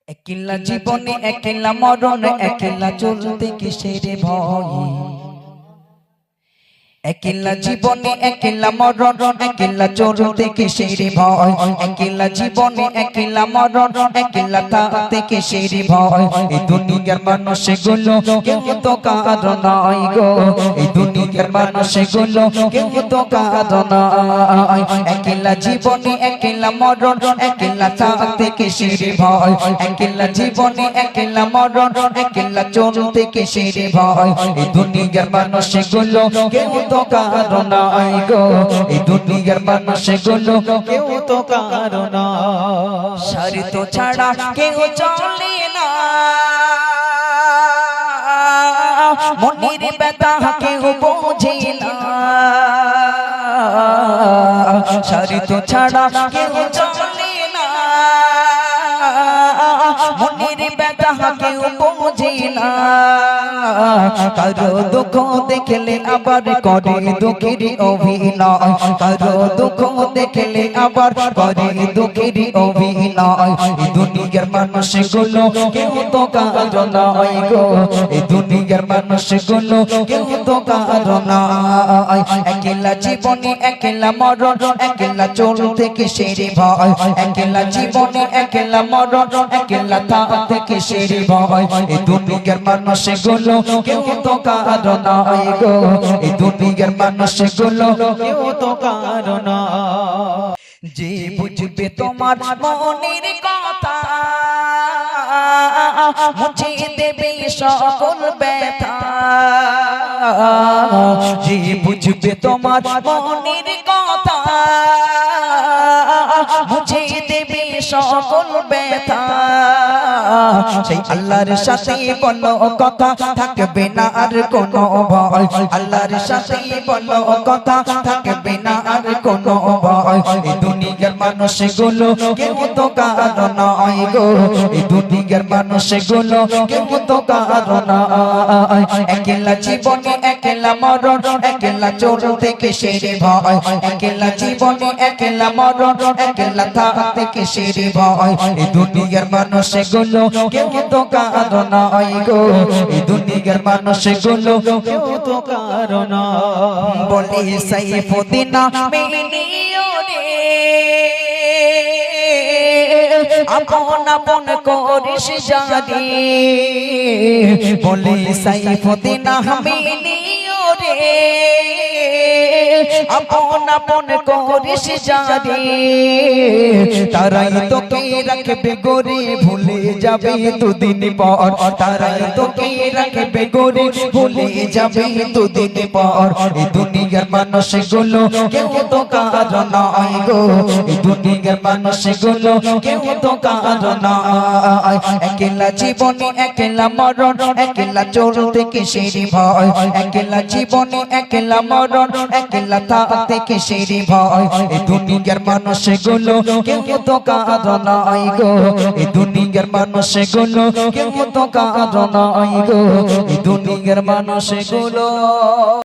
একলা জীবনে একলা মরণ, একলা চলতে কিসের ভয়। একলা জীবনে একলা মরণ, একলা চলতে কিসের ভয়। একলা জীবনে একলা মরণ, একলা থাকতে কিসের ভয়। এই দুনিয়ার মানুষগুলো কেউ তো কারো নাই গো, এই দুনিয়ার মানুষগুলো কেউ তো কারো নাই। একলা জীবনে একলা মরণ, একলা থাকতে কিসের ভয়। একলা জীবনে একলা মরণ, একলা চলতে কিসের ভয়। এই দুনিয়ার মানুষগুলো কেউ তো কারো নাই গো, এই দুনিয়ার মানুষগুলো কেউ তো কারো নাই। শর্ত ছাড়া কেউ চলে না, মনের ব্যথা কেউ বোঝে না। শর্ত ছাড়া কেউ চলে না, মনের ব্যথা কেউ বোঝে না। কারো দুঃখ দেখলে আবার করে দুঃখের অভিনয়, কারো দুঃখ দেখলে আবার করে দুঃখের অভিনয়। এই দুনিয়ার মানুষগুলো কেউ তো কারো নাই গো, এই দুনিয়ার মানুষগুলো কেউ তো কারো নাই। একলা জীবনে একলা মরণ, একলা চলতে কিসের ভয়। একলা জীবনে একলা মরণ, একলা থাকতে কিসের ভয়। এই দুনিয়ার মানুষগুলো কেউ তো কারো নাই গো, এই দুনিয়ার মানুষগুলো কেউ তো কারো নাই। যে বুঝবে তোমার মনের কথা, মুছে দেবে সকল ব্যথা। যে বুঝবে তোমার মনের কথা, মুছে দেবে সকল ব্যথা। সেই আল্লাহর সাথে বলো কথা, থাকবে না আর কোনো ভয়। আল্লাহর সাথে বলো কথা, থাকবে না আর কোনো ভয়। এই দুনিয়ার মানুষগুলো কেউ তো কারো নাই গো, এই দুনিয়ার মানুষগুলো কেউ তো কারো নাই। একলা জীবনে একলা মরণ, একলা চলতে কিসের ভয়। একলা জীবনে একলা মরণ, একলা থাকতে কিসের ভয়। এই দুনিয়ার মানুষগুলো কেউ তো কারো নাই গো, এই দুনিয়ার মানুষগুলো কেউ তো কারো নাই। বলে সাইফুদ্দিন মেনিও রে, আপন আপন করিস জানি। বলে সাইফুদ্দিন মেনিও রে, আপন আপন করিস জানি। তারাই তোকে রাখবে গোরে, ভুলে যাবে দুদিন পর। তারাই তোকে রাখবে গোরে, ভুলে যাবে দুদিন পর। এই দুনিয়ার মানুষগুলো কেউ তো কারো নাই গো, এই দুনিয়ার মানুষগুলো কেউ তো কারো নাই। একলা জীবনে একলা মরণ, একলা চলতে কিসের ভয়। একলা জীবনে একলা মরণ, একলা থাকতে কিসের ভয়। এই দুনিয়ার মানুষগুলো কেউ তো কারো নাই গো, এই দুনিয়ার মানুষগুলো কেউ তো কারো নাই গো, এই দুনিয়ার মানুষগুলো।